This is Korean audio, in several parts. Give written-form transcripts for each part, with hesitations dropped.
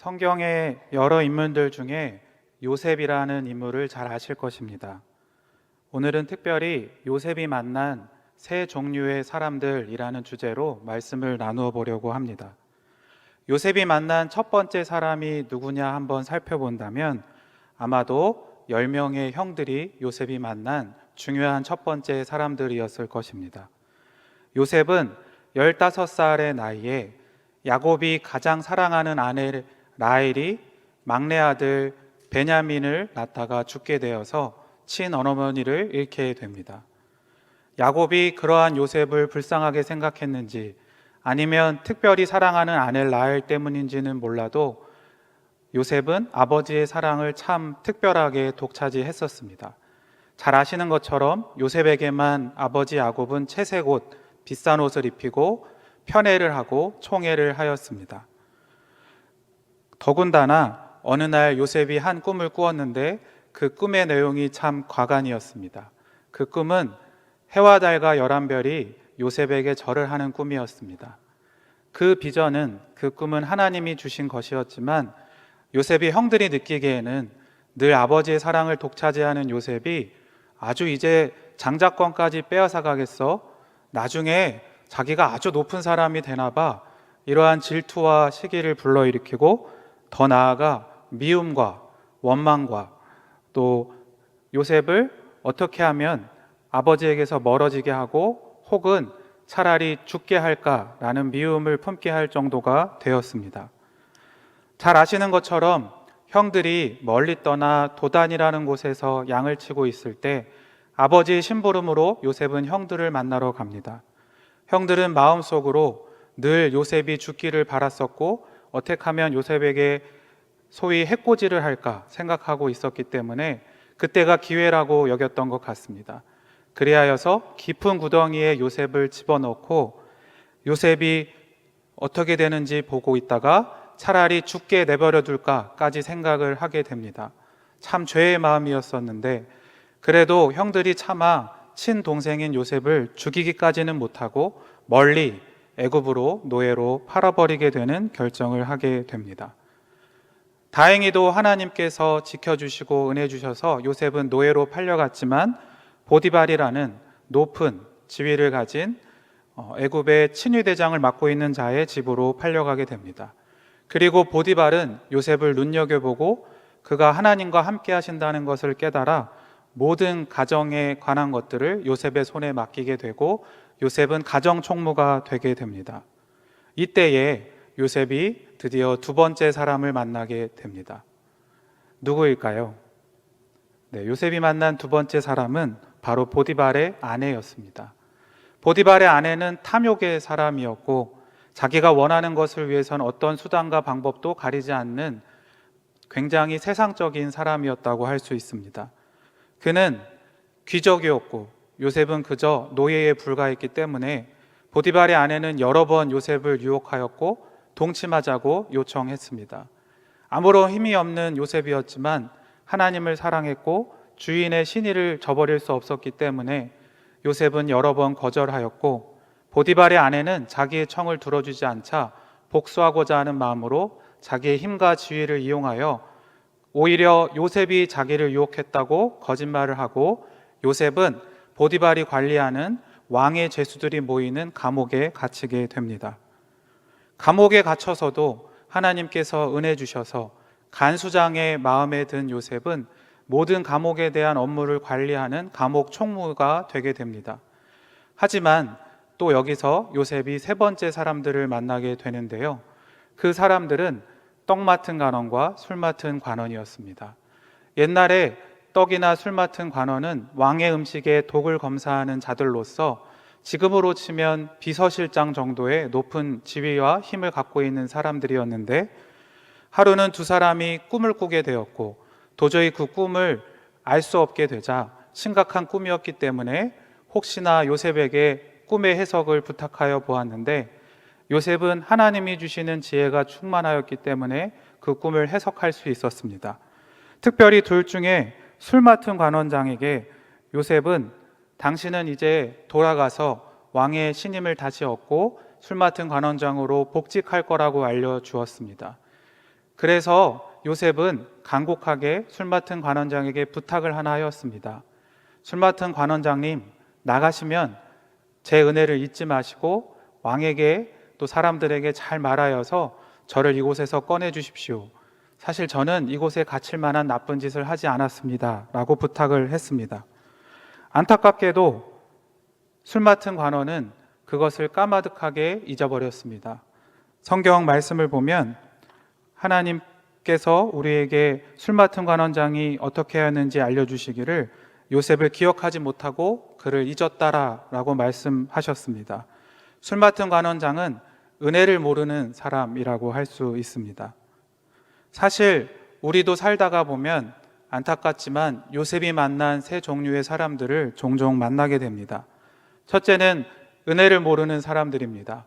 성경의 여러 인물들 중에 요셉이라는 인물을 잘 아실 것입니다. 오늘은 특별히 요셉이 만난 세 종류의 사람들이라는 주제로 말씀을 나누어 보려고 합니다. 요셉이 만난 첫 번째 사람이 누구냐 한번 살펴본다면 아마도 10명의 형들이 요셉이 만난 중요한 첫 번째 사람들이었을 것입니다. 요셉은 15살의 나이에 야곱이 가장 사랑하는 아내 라헬이 막내 아들 베냐민을 낳다가 죽게 되어서 친어머니를 잃게 됩니다. 야곱이 그러한 요셉을 불쌍하게 생각했는지 아니면 특별히 사랑하는 아내 라헬 때문인지는 몰라도 요셉은 아버지의 사랑을 참 특별하게 독차지했었습니다. 잘 아시는 것처럼 요셉에게만 아버지 야곱은 채색 옷, 비싼 옷을 입히고 편애를 하고 총애를 하였습니다. 더군다나 어느 날 요셉이 한 꿈을 꾸었는데 그 꿈의 내용이 참 과간이었습니다. 그 꿈은 해와 달과 11별이 요셉에게 절을 하는 꿈이었습니다. 그 비전은, 그 꿈은 하나님이 주신 것이었지만 요셉이 형들이 느끼기에는 늘 아버지의 사랑을 독차지하는 요셉이 아주 이제 장자권까지 빼앗아 가겠어? 나중에 자기가 아주 높은 사람이 되나 봐. 이러한 질투와 시기를 불러일으키고 더 나아가 미움과 원망과 또 요셉을 어떻게 하면 아버지에게서 멀어지게 하고 혹은 차라리 죽게 할까라는 미움을 품게 할 정도가 되었습니다. 잘 아시는 것처럼 형들이 멀리 떠나 도단이라는 곳에서 양을 치고 있을 때 아버지의 심부름으로 요셉은 형들을 만나러 갑니다. 형들은 마음속으로 늘 요셉이 죽기를 바랐었고 어떻게 하면 요셉에게 소위 해코지를 할까 생각하고 있었기 때문에 그때가 기회라고 여겼던 것 같습니다. 그리하여서 깊은 구덩이에 요셉을 집어넣고 요셉이 어떻게 되는지 보고 있다가 차라리 죽게 내버려 둘까까지 생각을 하게 됩니다. 참 죄의 마음이었었는데 그래도 형들이 차마 친동생인 요셉을 죽이기까지는 못하고 멀리 애굽으로 노예로 팔아버리게 되는 결정을 하게 됩니다. 다행히도 하나님께서 지켜주시고 은혜 주셔서 요셉은 노예로 팔려갔지만 보디발이라는 높은 지위를 가진 애굽의 친위대장을 맡고 있는 자의 집으로 팔려가게 됩니다. 그리고 보디발은 요셉을 눈여겨보고 그가 하나님과 함께 하신다는 것을 깨달아 모든 가정에 관한 것들을 요셉의 손에 맡기게 되고 요셉은 가정 총무가 되게 됩니다. 이때에 요셉이 드디어 두 번째 사람을 만나게 됩니다. 누구일까요? 요셉이 만난 두 번째 사람은 바로 보디발의 아내였습니다. 보디발의 아내는 탐욕의 사람이었고 자기가 원하는 것을 위해서는 어떤 수단과 방법도 가리지 않는 굉장히 세상적인 사람이었다고 할 수 있습니다. 그는 귀족이었고 요셉은 그저 노예에 불과했기 때문에 보디발의 아내는 여러 번 요셉을 유혹하였고 동침하자고 요청했습니다. 아무런 힘이 없는 요셉이었지만 하나님을 사랑했고 주인의 신의를 저버릴 수 없었기 때문에 요셉은 여러 번 거절하였고 보디발의 아내는 자기의 청을 들어주지 않자 복수하고자 하는 마음으로 자기의 힘과 지위를 이용하여 오히려 요셉이 자기를 유혹했다고 거짓말을 하고 요셉은 보디발이 관리하는 왕의 죄수들이 모이는 감옥에 갇히게 됩니다. 감옥에 갇혀서도 하나님께서 은혜 주셔서 간수장의 마음에 든 요셉은 모든 감옥에 대한 업무를 관리하는 감옥 총무가 되게 됩니다. 하지만 또 여기서 요셉이 세 번째 사람들을 만나게 되는데요. 그 사람들은 떡 맡은 관원과 술 맡은 관원이었습니다. 옛날에 떡이나 술 맡은 관원은 왕의 음식에 독을 검사하는 자들로서 지금으로 치면 비서실장 정도의 높은 지위와 힘을 갖고 있는 사람들이었는데 하루는 두 사람이 꿈을 꾸게 되었고 도저히 그 꿈을 알 수 없게 되자 심각한 꿈이었기 때문에 혹시나 요셉에게 꿈의 해석을 부탁하여 보았는데 요셉은 하나님이 주시는 지혜가 충만하였기 때문에 그 꿈을 해석할 수 있었습니다. 특별히 둘 중에 술 맡은 관원장에게 요셉은 당신은 이제 돌아가서 왕의 신임을 다시 얻고 술 맡은 관원장으로 복직할 거라고 알려주었습니다. 그래서 요셉은 간곡하게 술 맡은 관원장에게 부탁을 하나 하였습니다. 술 맡은 관원장님, 나가시면 제 은혜를 잊지 마시고 왕에게 또 사람들에게 잘 말하여서 저를 이곳에서 꺼내 주십시오. 사실 저는 이곳에 갇힐 만한 나쁜 짓을 하지 않았습니다. 라고 부탁을 했습니다. 안타깝게도 술 맡은 관원은 그것을 까마득하게 잊어버렸습니다. 성경 말씀을 보면 하나님께서 우리에게 술 맡은 관원장이 어떻게 하였는지 알려주시기를 요셉을 기억하지 못하고 그를 잊었다라고 말씀하셨습니다. 술 맡은 관원장은 은혜를 모르는 사람이라고 할 수 있습니다. 사실 우리도 살다가 보면 안타깝지만 요셉이 만난 세 종류의 사람들을 종종 만나게 됩니다. 첫째는 은혜를 모르는 사람들입니다.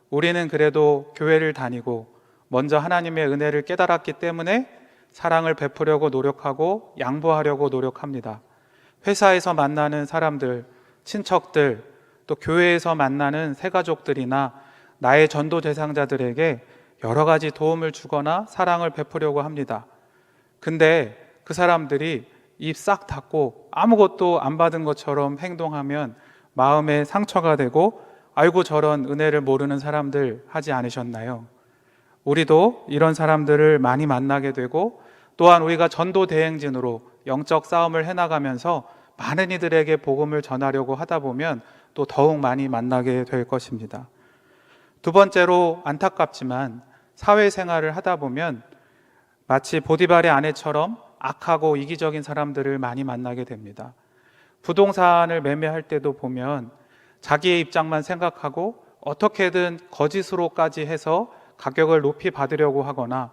우리는 그래도 교회를 다니고 먼저 하나님의 은혜를 깨달았기 때문에 사랑을 베푸려고 노력하고 양보하려고 노력합니다. 회사에서 만나는 사람들, 친척들, 또 교회에서 만나는 새가족들이나 나의 전도 대상자들에게 여러 가지 도움을 주거나 사랑을 베푸려고 합니다. 근데 그 사람들이 입 싹 닫고 아무것도 안 받은 것처럼 행동하면 마음에 상처가 되고 아이고 저런 은혜를 모르는 사람들 하지 않으셨나요? 우리도 이런 사람들을 많이 만나게 되고 또한 우리가 전도 대행진으로 영적 싸움을 해나가면서 많은 이들에게 복음을 전하려고 하다 보면 또 더욱 많이 만나게 될 것입니다. 두 번째로 안타깝지만 사회생활을 하다 보면 마치 보디발의 아내처럼 악하고 이기적인 사람들을 많이 만나게 됩니다. 부동산을 매매할 때도 보면 자기의 입장만 생각하고 어떻게든 거짓으로까지 해서 가격을 높이 받으려고 하거나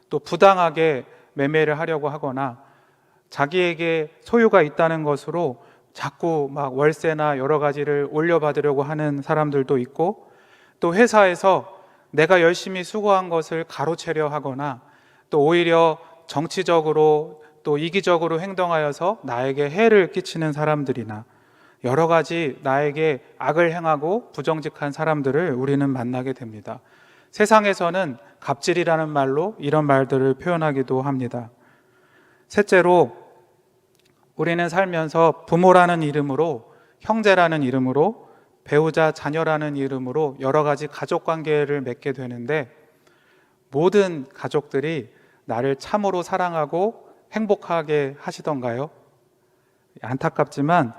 또 부당하게 매매를 하려고 하거나 자기에게 소유가 있다는 것으로 자꾸 막 월세나 여러 가지를 올려받으려고 하는 사람들도 있고 또 회사에서 내가 열심히 수고한 것을 가로채려 하거나 또 오히려 정치적으로 또 이기적으로 행동하여서 나에게 해를 끼치는 사람들이나 여러 가지 나에게 악을 행하고 부정직한 사람들을 우리는 만나게 됩니다. 세상에서는 갑질이라는 말로 이런 말들을 표현하기도 합니다. 셋째로 우리는 살면서 부모라는 이름으로, 형제라는 이름으로, 배우자, 자녀라는 이름으로 여러 가지 가족 관계를 맺게 되는데 모든 가족들이 나를 참으로 사랑하고 행복하게 하시던가요? 안타깝지만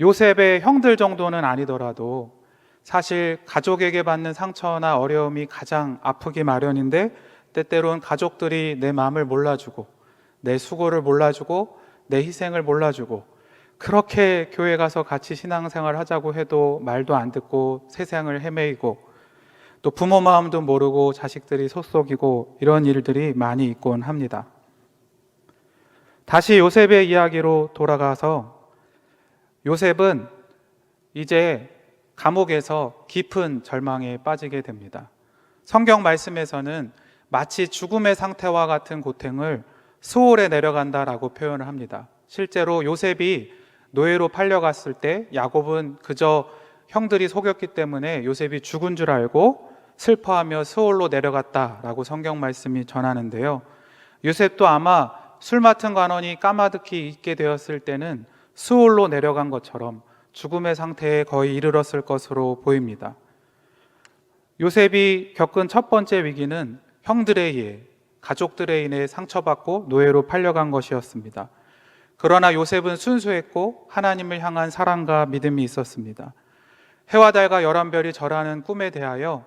요셉의 형들 정도는 아니더라도 사실 가족에게 받는 상처나 어려움이 가장 아프기 마련인데 때때로는 가족들이 내 마음을 몰라주고 내 수고를 몰라주고 내 희생을 몰라주고 그렇게 교회 가서 같이 신앙생활 하자고 해도 말도 안 듣고 세상을 헤매이고 또 부모 마음도 모르고 자식들이 속속이고 이런 일들이 많이 있곤 합니다. 다시 요셉의 이야기로 돌아가서 요셉은 이제 감옥에서 깊은 절망에 빠지게 됩니다. 성경 말씀에서는 마치 죽음의 상태와 같은 고통을 수월에 내려간다라고 표현을 합니다. 실제로 요셉이 노예로 팔려갔을 때 야곱은 그저 형들이 속였기 때문에 요셉이 죽은 줄 알고 슬퍼하며 수월로 내려갔다라고 성경 말씀이 전하는데요. 요셉도 아마 술 맡은 관원이 까마득히 잊게 되었을 때는 수월로 내려간 것처럼 죽음의 상태에 거의 이르렀을 것으로 보입니다. 요셉이 겪은 첫 번째 위기는 형들에 의해, 가족들에 인해 상처받고 노예로 팔려간 것이었습니다. 그러나 요셉은 순수했고 하나님을 향한 사랑과 믿음이 있었습니다. 해와 달과 열한 별이 절하는 꿈에 대하여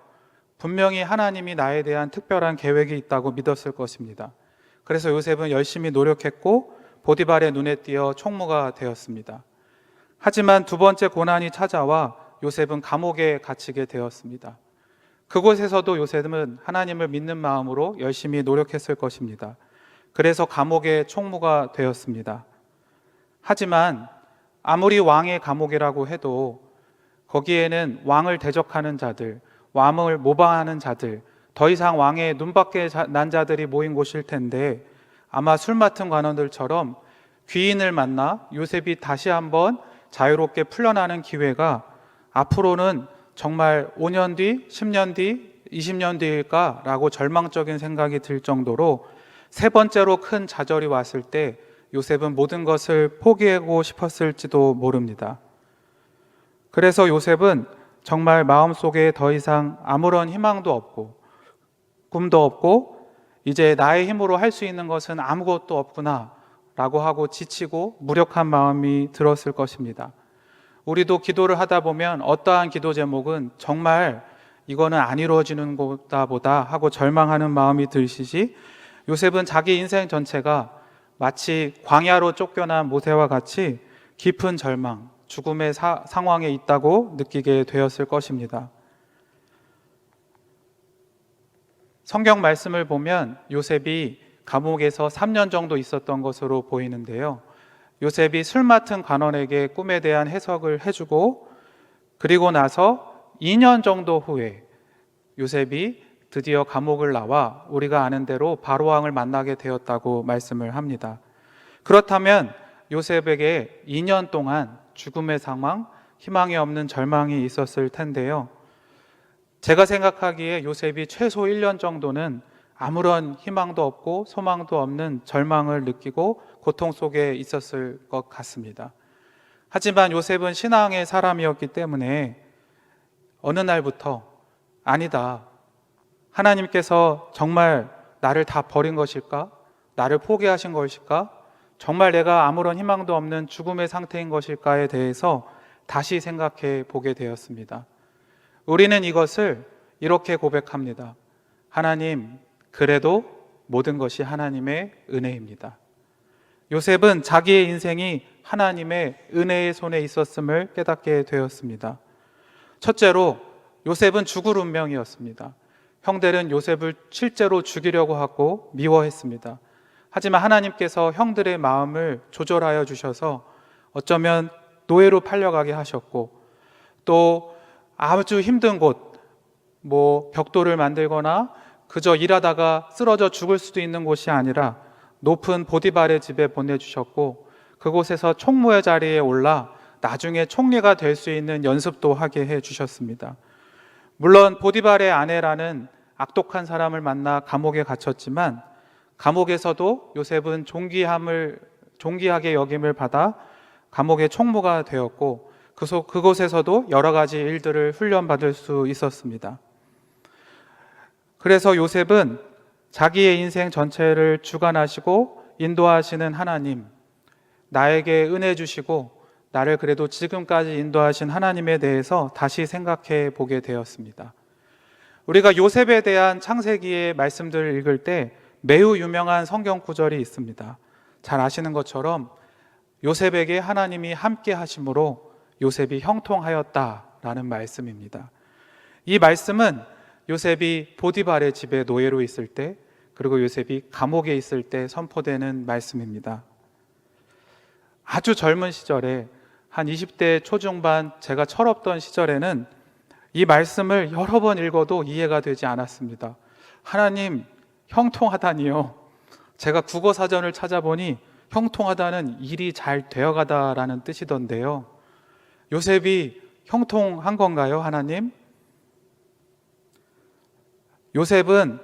분명히 하나님이 나에 대한 특별한 계획이 있다고 믿었을 것입니다. 그래서 요셉은 열심히 노력했고 보디발의 눈에 띄어 총무가 되었습니다. 하지만 두 번째 고난이 찾아와 요셉은 감옥에 갇히게 되었습니다. 그곳에서도 요셉은 하나님을 믿는 마음으로 열심히 노력했을 것입니다. 그래서 감옥의 총무가 되었습니다. 하지만 아무리 왕의 감옥이라고 해도 거기에는 왕을 대적하는 자들, 왕을 모방하는 자들, 더 이상 왕의 눈밖에 난 자들이 모인 곳일 텐데 아마 술 맡은 관원들처럼 귀인을 만나 요셉이 다시 한번 자유롭게 풀려나는 기회가 앞으로는 정말 5년 뒤, 10년 뒤 20년 뒤일까라고 절망적인 생각이 들 정도로 세 번째로 큰 좌절이 왔을 때 요셉은 모든 것을 포기하고 싶었을지도 모릅니다. 그래서 요셉은 정말 마음속에 더 이상 아무런 희망도 없고 꿈도 없고 이제 나의 힘으로 할 수 있는 것은 아무것도 없구나 라고 하고 지치고 무력한 마음이 들었을 것입니다. 우리도 기도를 하다 보면 어떠한 기도 제목은 정말 이거는 안 이루어지는 거다 보다 하고 절망하는 마음이 드시지, 요셉은 자기 인생 전체가 마치 광야로 쫓겨난 모세와 같이 깊은 절망, 죽음의 상황에 있다고 느끼게 되었을 것입니다. 성경 말씀을 보면 요셉이 감옥에서 3년 정도 있었던 것으로 보이는데요. 요셉이 술 맡은 관원에게 꿈에 대한 해석을 해주고 그리고 나서 2년 정도 후에 요셉이 드디어 감옥을 나와 우리가 아는 대로 바로왕을 만나게 되었다고 말씀을 합니다. 그렇다면 요셉에게 2년 동안 죽음의 상황, 희망이 없는 절망이 있었을 텐데요. 제가 생각하기에 요셉이 최소 1년 정도는 아무런 희망도 없고 소망도 없는 절망을 느끼고 고통 속에 있었을 것 같습니다. 하지만 요셉은 신앙의 사람이었기 때문에 어느 날부터 아니다, 하나님께서 정말 나를 다 버린 것일까? 나를 포기하신 것일까? 정말 내가 아무런 희망도 없는 죽음의 상태인 것일까에 대해서 다시 생각해 보게 되었습니다. 우리는 이것을 이렇게 고백합니다. 하나님, 그래도 모든 것이 하나님의 은혜입니다. 요셉은 자기의 인생이 하나님의 은혜의 손에 있었음을 깨닫게 되었습니다. 첫째로 요셉은 죽을 운명이었습니다. 형들은 요셉을 실제로 죽이려고 하고 미워했습니다. 하지만 하나님께서 형들의 마음을 조절하여 주셔서 어쩌면 노예로 팔려가게 하셨고, 또 아주 힘든 곳, 벽돌을 만들거나 그저 일하다가 쓰러져 죽을 수도 있는 곳이 아니라 높은 보디발의 집에 보내주셨고, 그곳에서 총무의 자리에 올라 나중에 총리가 될 수 있는 연습도 하게 해주셨습니다. 물론 보디발의 아내라는 악독한 사람을 만나 감옥에 갇혔지만 감옥에서도 요셉은 존귀하게 여김을 받아 감옥의 총무가 되었고, 그곳에서도 여러 가지 일들을 훈련받을 수 있었습니다. 그래서 요셉은 자기의 인생 전체를 주관하시고 인도하시는 하나님, 나에게 은혜 주시고 나를 그래도 지금까지 인도하신 하나님에 대해서 다시 생각해 보게 되었습니다. 우리가 요셉에 대한 창세기의 말씀들을 읽을 때 매우 유명한 성경 구절이 있습니다. 잘 아시는 것처럼 요셉에게 하나님이 함께 하심으로 요셉이 형통하였다라는 말씀입니다. 이 말씀은 요셉이 보디발의 집에 노예로 있을 때, 그리고 요셉이 감옥에 있을 때 선포되는 말씀입니다. 아주 젊은 시절에 한 20대 초중반 제가 철없던 시절에는 이 말씀을 여러 번 읽어도 이해가 되지 않았습니다. 하나님, 형통하다니요. 제가 국어사전을 찾아보니 형통하다는 일이 잘 되어가다라는 뜻이던데요. 요셉이 형통한 건가요, 하나님? 요셉은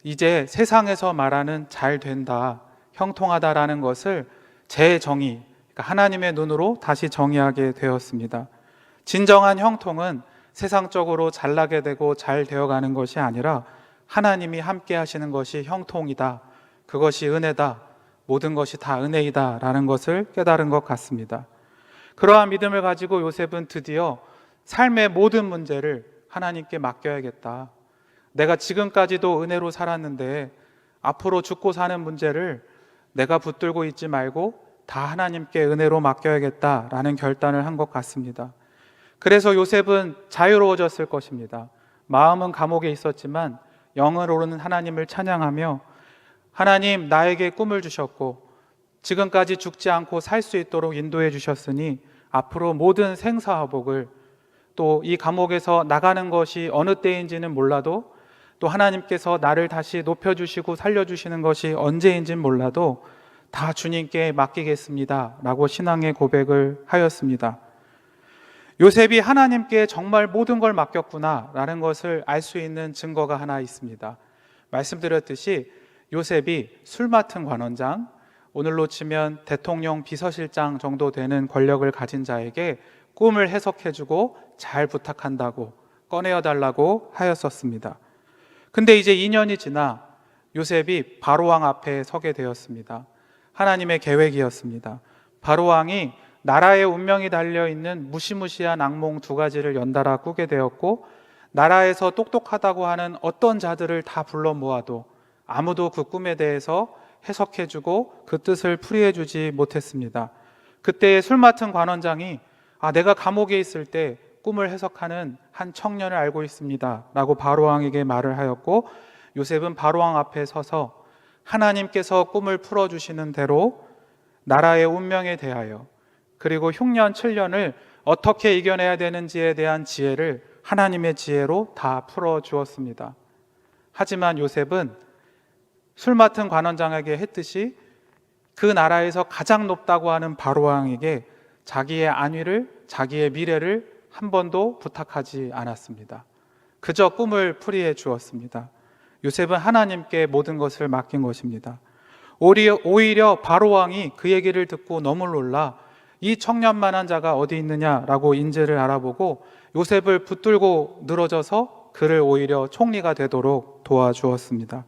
이제 세상에서 말하는 잘 된다, 형통하다라는 것을 제 정의, 그러니까 하나님의 눈으로 다시 정의하게 되었습니다. 진정한 형통은 세상적으로 잘나게 되고 잘 되어가는 것이 아니라 하나님이 함께 하시는 것이 형통이다, 그것이 은혜다, 모든 것이 다 은혜이다 라는 것을 깨달은 것 같습니다. 그러한 믿음을 가지고 요셉은 드디어 삶의 모든 문제를 하나님께 맡겨야겠다. 내가 지금까지도 은혜로 살았는데 앞으로 죽고 사는 문제를 내가 붙들고 있지 말고 다 하나님께 은혜로 맡겨야겠다라는 결단을 한 것 같습니다. 그래서 요셉은 자유로워졌을 것입니다. 마음은 감옥에 있었지만 영으로는 하나님을 찬양하며, 하나님, 나에게 꿈을 주셨고 지금까지 죽지 않고 살 수 있도록 인도해 주셨으니 앞으로 모든 생사화복을, 또 이 감옥에서 나가는 것이 어느 때인지는 몰라도, 또 하나님께서 나를 다시 높여주시고 살려주시는 것이 언제인지는 몰라도 다 주님께 맡기겠습니다 라고 신앙의 고백을 하였습니다. 요셉이 하나님께 정말 모든 걸 맡겼구나라는 것을 알 수 있는 증거가 하나 있습니다. 말씀드렸듯이 요셉이 술 맡은 관원장, 오늘로 치면 대통령 비서실장 정도 되는 권력을 가진 자에게 꿈을 해석해주고 잘 부탁한다고 꺼내어달라고 하였었습니다. 근데 이제 2년이 지나 요셉이 바로왕 앞에 서게 되었습니다. 하나님의 계획이었습니다. 바로왕이 나라의 운명이 달려있는 무시무시한 악몽 2가지를 연달아 꾸게 되었고, 나라에서 똑똑하다고 하는 어떤 자들을 다 불러 모아도 아무도 그 꿈에 대해서 해석해주고 그 뜻을 풀이해주지 못했습니다. 그때 술 맡은 관원장이 내가 감옥에 있을 때 꿈을 해석하는 한 청년을 알고 있습니다 라고 바로왕에게 말을 하였고, 요셉은 바로왕 앞에 서서 하나님께서 꿈을 풀어주시는 대로 나라의 운명에 대하여, 그리고 흉년 7년을 어떻게 이겨내야 되는지에 대한 지혜를 하나님의 지혜로 다 풀어주었습니다. 하지만 요셉은 술 맡은 관원장에게 했듯이 그 나라에서 가장 높다고 하는 바로왕에게 자기의 안위를, 자기의 미래를 한 번도 부탁하지 않았습니다. 그저 꿈을 풀이해 주었습니다. 요셉은 하나님께 모든 것을 맡긴 것입니다. 오히려 바로왕이 그 얘기를 듣고 너무 놀라 이 청년만한 자가 어디 있느냐라고 인재를 알아보고 요셉을 붙들고 늘어져서 그를 오히려 총리가 되도록 도와주었습니다.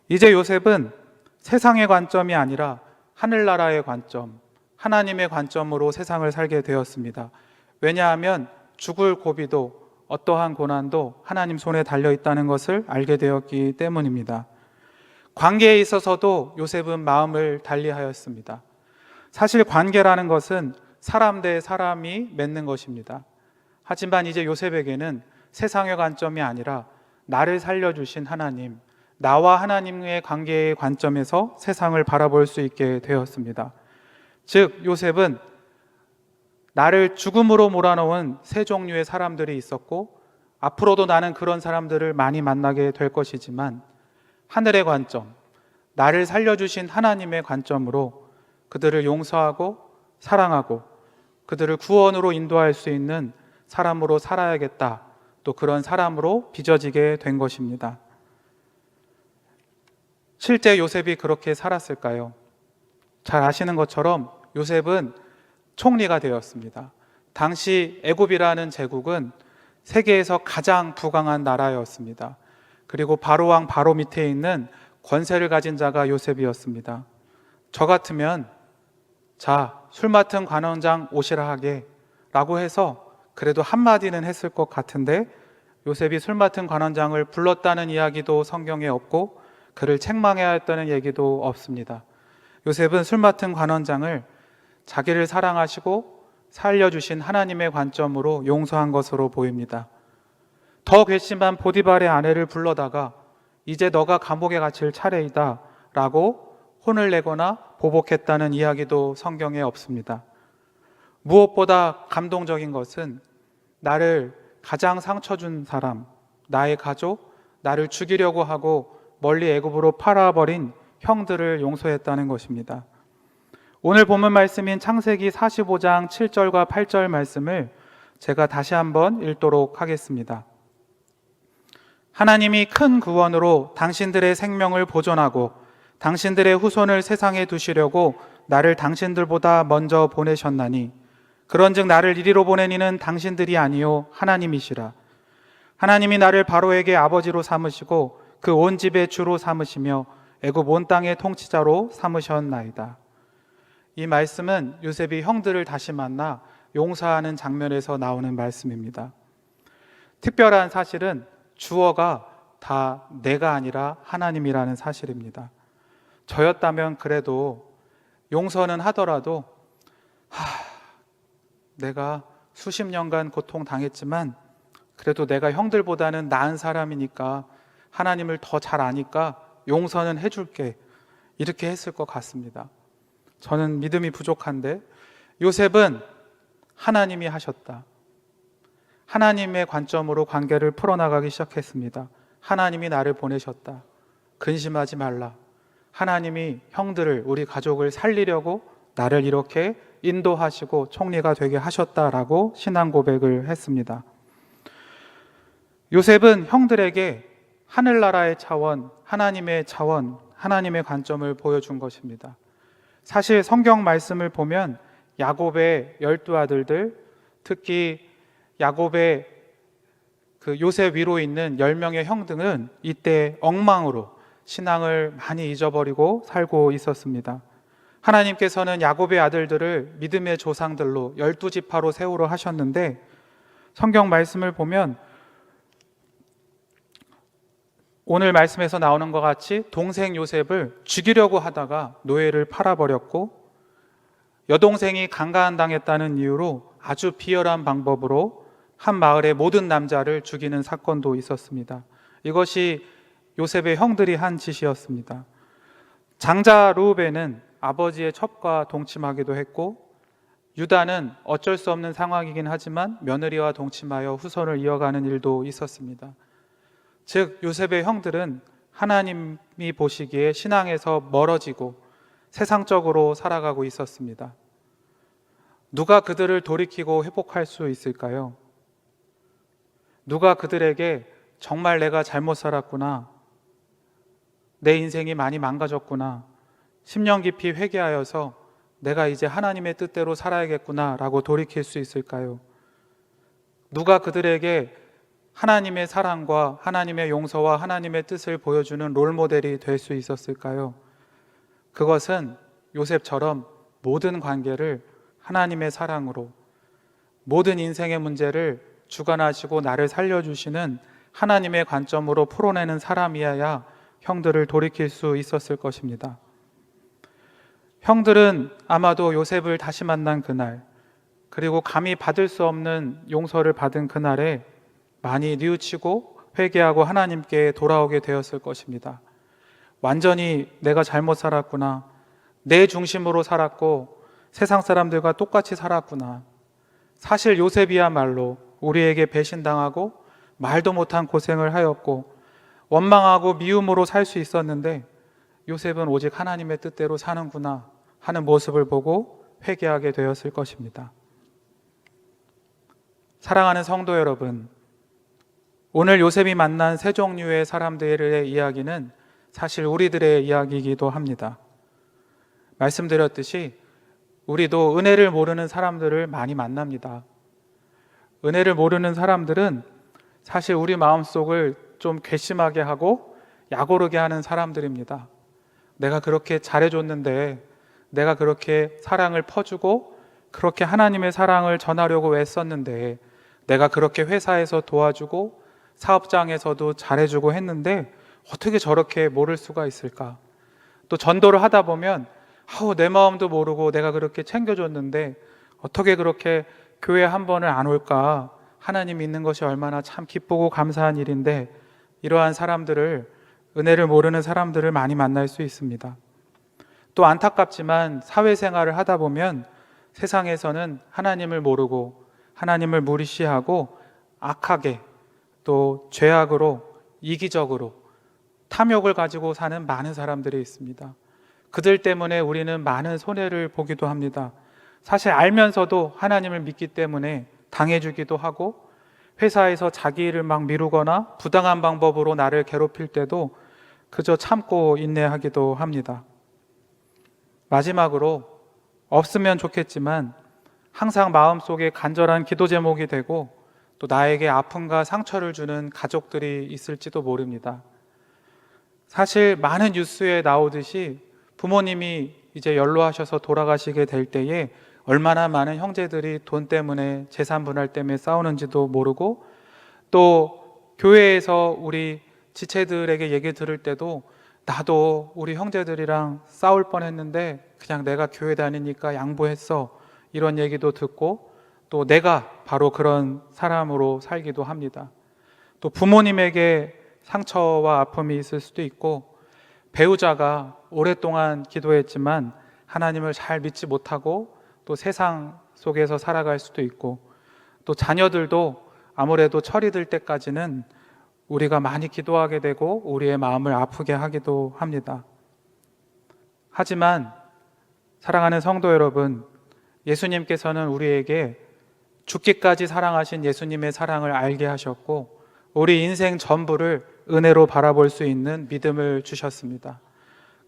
이제 요셉은 세상의 관점이 아니라 하늘나라의 관점, 하나님의 관점으로 세상을 살게 되었습니다. 왜냐하면 죽을 고비도 어떠한 고난도 하나님 손에 달려있다는 것을 알게 되었기 때문입니다. 관계에 있어서도 요셉은 마음을 달리하였습니다. 사실 관계라는 것은 사람 대 사람이 맺는 것입니다. 하지만 이제 요셉에게는 세상의 관점이 아니라 나를 살려주신 하나님, 나와 하나님의 관계의 관점에서 세상을 바라볼 수 있게 되었습니다. 즉 요셉은 나를 죽음으로 몰아넣은 세 종류의 사람들이 있었고, 앞으로도 나는 그런 사람들을 많이 만나게 될 것이지만, 하늘의 관점, 나를 살려주신 하나님의 관점으로 그들을 용서하고 사랑하고 그들을 구원으로 인도할 수 있는 사람으로 살아야겠다, 또 그런 사람으로 빚어지게 된 것입니다. 실제 요셉이 그렇게 살았을까요? 잘 아시는 것처럼 요셉은 총리가 되었습니다. 당시 애굽이라는 제국은 세계에서 가장 부강한 나라였습니다. 그리고 바로왕 바로 밑에 있는 권세를 가진 자가 요셉이었습니다. 저 같으면 술 맡은 관원장 오시라 하게 라고 해서 그래도 한마디는 했을 것 같은데, 요셉이 술 맡은 관원장을 불렀다는 이야기도 성경에 없고 그를 책망해야 했다는 얘기도 없습니다. 요셉은 술 맡은 관원장을 자기를 사랑하시고 살려주신 하나님의 관점으로 용서한 것으로 보입니다. 더 괘씸한 보디발의 아내를 불러다가 이제 너가 감옥에 갇힐 차례이다 라고 혼을 내거나 보복했다는 이야기도 성경에 없습니다. 무엇보다 감동적인 것은 나를 가장 상처 준 사람, 나의 가족, 나를 죽이려고 하고 멀리 애굽으로 팔아버린 형들을 용서했다는 것입니다. 오늘 본문 말씀인 창세기 45장 7절과 8절 말씀을 제가 다시 한번 읽도록 하겠습니다. 하나님이 큰 구원으로 당신들의 생명을 보존하고 당신들의 후손을 세상에 두시려고 나를 당신들보다 먼저 보내셨나니, 그런즉 나를 이리로 보낸 이는 당신들이 아니요 하나님이시라. 하나님이 나를 바로에게 아버지로 삼으시고 그 온 집의 주로 삼으시며 애굽 온 땅의 통치자로 삼으셨나이다. 이 말씀은 요셉이 형들을 다시 만나 용서하는 장면에서 나오는 말씀입니다. 특별한 사실은 주어가 다 내가 아니라 하나님이라는 사실입니다. 저였다면 그래도 용서는 하더라도 내가 수십 년간 고통당했지만 그래도 내가 형들보다는 나은 사람이니까 하나님을 더 잘 아니까 용서는 해줄게, 이렇게 했을 것 같습니다. 저는 믿음이 부족한데 요셉은 하나님이 하셨다, 하나님의 관점으로 관계를 풀어나가기 시작했습니다. 하나님이 나를 보내셨다, 근심하지 말라, 하나님이 형들을, 우리 가족을 살리려고 나를 이렇게 인도하시고 총리가 되게 하셨다라고 신앙 고백을 했습니다. 요셉은 형들에게 하늘나라의 차원, 하나님의 차원, 하나님의 관점을 보여준 것입니다. 사실 성경 말씀을 보면 야곱의 12아들들, 특히 야곱의 그 요셉 위로 있는 10명의 형들은 이때 엉망으로 신앙을 많이 잊어버리고 살고 있었습니다. 하나님께서는 야곱의 아들들을 믿음의 조상들로 12지파로 세우려 하셨는데, 성경 말씀을 보면 오늘 말씀에서 나오는 것 같이 동생 요셉을 죽이려고 하다가 노예를 팔아버렸고, 여동생이 강간당했다는 이유로 아주 비열한 방법으로 한 마을의 모든 남자를 죽이는 사건도 있었습니다. 이것이 요셉의 형들이 한 짓이었습니다. 장자 르우벤은 아버지의 첩과 동침하기도 했고, 유다는 어쩔 수 없는 상황이긴 하지만 며느리와 동침하여 후손을 이어가는 일도 있었습니다. 즉 요셉의 형들은 하나님이 보시기에 신앙에서 멀어지고 세상적으로 살아가고 있었습니다. 누가 그들을 돌이키고 회복할 수 있을까요? 누가 그들에게 정말 내가 잘못 살았구나, 내 인생이 많이 망가졌구나, 10년 깊이 회개하여서 내가 이제 하나님의 뜻대로 살아야겠구나 라고 돌이킬 수 있을까요? 누가 그들에게 하나님의 사랑과 하나님의 용서와 하나님의 뜻을 보여주는 롤모델이 될 수 있었을까요? 그것은 요셉처럼 모든 관계를 하나님의 사랑으로, 모든 인생의 문제를 주관하시고 나를 살려주시는 하나님의 관점으로 풀어내는 사람이어야 형들을 돌이킬 수 있었을 것입니다. 형들은 아마도 요셉을 다시 만난 그날, 그리고 감히 받을 수 없는 용서를 받은 그날에 많이 뉘우치고 회개하고 하나님께 돌아오게 되었을 것입니다. 완전히 내가 잘못 살았구나, 내 중심으로 살았고 세상 사람들과 똑같이 살았구나. 사실 요셉이야말로 우리에게 배신당하고 말도 못한 고생을 하였고 원망하고 미움으로 살 수 있었는데, 요셉은 오직 하나님의 뜻대로 사는구나 하는 모습을 보고 회개하게 되었을 것입니다. 사랑하는 성도 여러분, 오늘 요셉이 만난 세 종류의 사람들의 이야기는 사실 우리들의 이야기이기도 합니다. 말씀드렸듯이 우리도 은혜를 모르는 사람들을 많이 만납니다. 은혜를 모르는 사람들은 사실 우리 마음속을 좀 괘씸하게 하고 약오르게 하는 사람들입니다. 내가 그렇게 잘해줬는데, 내가 그렇게 사랑을 퍼주고 그렇게 하나님의 사랑을 전하려고 애썼는데, 내가 그렇게 회사에서 도와주고 사업장에서도 잘해주고 했는데 어떻게 저렇게 모를 수가 있을까? 또 전도를 하다 보면 내 마음도 모르고 내가 그렇게 챙겨줬는데 어떻게 그렇게 교회 한 번을 안 올까? 하나님 있는 것이 얼마나 참 기쁘고 감사한 일인데, 이러한 사람들을, 은혜를 모르는 사람들을 많이 만날 수 있습니다. 또 안타깝지만 사회생활을 하다 보면 세상에서는 하나님을 모르고 하나님을 무시하고 악하게, 또 죄악으로, 이기적으로 탐욕을 가지고 사는 많은 사람들이 있습니다. 그들 때문에 우리는 많은 손해를 보기도 합니다. 사실 알면서도 하나님을 믿기 때문에 당해주기도 하고, 회사에서 자기 일을 막 미루거나 부당한 방법으로 나를 괴롭힐 때도 그저 참고 인내하기도 합니다. 마지막으로, 없으면 좋겠지만 항상 마음속에 간절한 기도 제목이 되고 또 나에게 아픔과 상처를 주는 가족들이 있을지도 모릅니다. 사실 많은 뉴스에 나오듯이 부모님이 이제 연로하셔서 돌아가시게 될 때에 얼마나 많은 형제들이 돈 때문에, 재산 분할 때문에 싸우는지도 모르고, 또 교회에서 우리 지체들에게 얘기 들을 때도 나도 우리 형제들이랑 싸울 뻔했는데 그냥 내가 교회 다니니까 양보했어, 이런 얘기도 듣고, 또 내가 바로 그런 사람으로 살기도 합니다. 또 부모님에게 상처와 아픔이 있을 수도 있고, 배우자가 오랫동안 기도했지만 하나님을 잘 믿지 못하고 또 세상 속에서 살아갈 수도 있고, 또 자녀들도 아무래도 철이 들 때까지는 우리가 많이 기도하게 되고 우리의 마음을 아프게 하기도 합니다. 하지만 사랑하는 성도 여러분, 예수님께서는 우리에게 죽기까지 사랑하신 예수님의 사랑을 알게 하셨고 우리 인생 전부를 은혜로 바라볼 수 있는 믿음을 주셨습니다.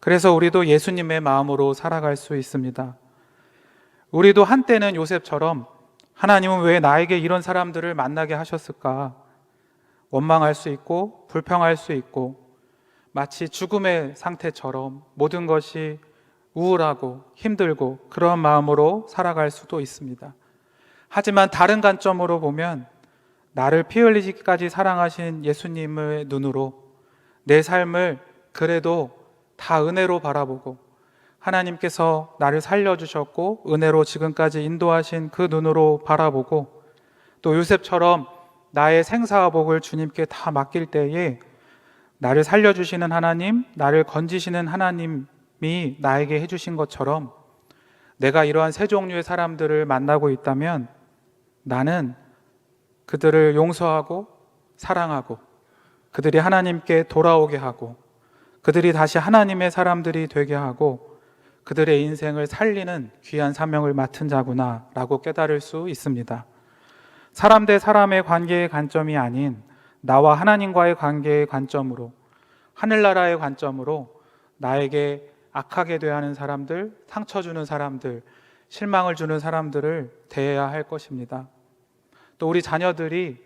그래서 우리도 예수님의 마음으로 살아갈 수 있습니다. 우리도 한때는 요셉처럼 하나님은 왜 나에게 이런 사람들을 만나게 하셨을까? 원망할 수 있고 불평할 수 있고 마치 죽음의 상태처럼 모든 것이 우울하고 힘들고 그런 마음으로 살아갈 수도 있습니다. 하지만 다른 관점으로 보면 나를 피 흘리기까지 사랑하신 예수님의 눈으로 내 삶을 그래도 다 은혜로 바라보고 하나님께서 나를 살려주셨고 은혜로 지금까지 인도하신 그 눈으로 바라보고 또 요셉처럼 나의 생사와 복을 주님께 다 맡길 때에 나를 살려주시는 하나님, 나를 건지시는 하나님이 나에게 해주신 것처럼 내가 이러한 세 종류의 사람들을 만나고 있다면 나는 그들을 용서하고 사랑하고 그들이 하나님께 돌아오게 하고 그들이 다시 하나님의 사람들이 되게 하고 그들의 인생을 살리는 귀한 사명을 맡은 자구나 라고 깨달을 수 있습니다. 사람 대 사람의 관계의 관점이 아닌 나와 하나님과의 관계의 관점으로 하늘나라의 관점으로 나에게 악하게 대하는 사람들, 상처 주는 사람들, 실망을 주는 사람들을 대해야 할 것입니다. 또 우리 자녀들이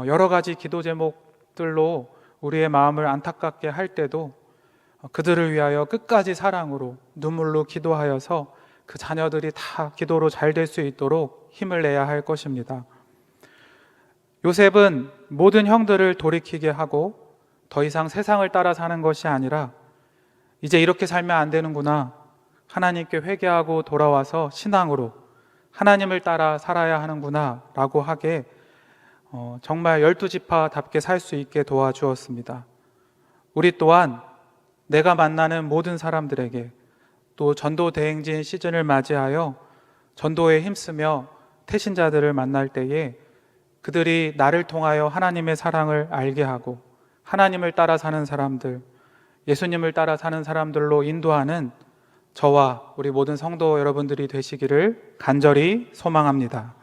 여러 가지 기도 제목들로 우리의 마음을 안타깝게 할 때도 그들을 위하여 끝까지 사랑으로 눈물로 기도하여서 그 자녀들이 다 기도로 잘 될 수 있도록 힘을 내야 할 것입니다. 요셉은 모든 형들을 돌이키게 하고 더 이상 세상을 따라 사는 것이 아니라 이제 이렇게 살면 안 되는구나, 하나님께 회개하고 돌아와서 신앙으로 하나님을 따라 살아야 하는구나 라고 하게 정말 12지파답게 살 수 있게 도와주었습니다. 우리 또한 내가 만나는 모든 사람들에게 또 전도 대행진 시즌을 맞이하여 전도에 힘쓰며 태신자들을 만날 때에 그들이 나를 통하여 하나님의 사랑을 알게 하고 하나님을 따라 사는 사람들, 예수님을 따라 사는 사람들로 인도하는 저와 우리 모든 성도 여러분들이 되시기를 간절히 소망합니다.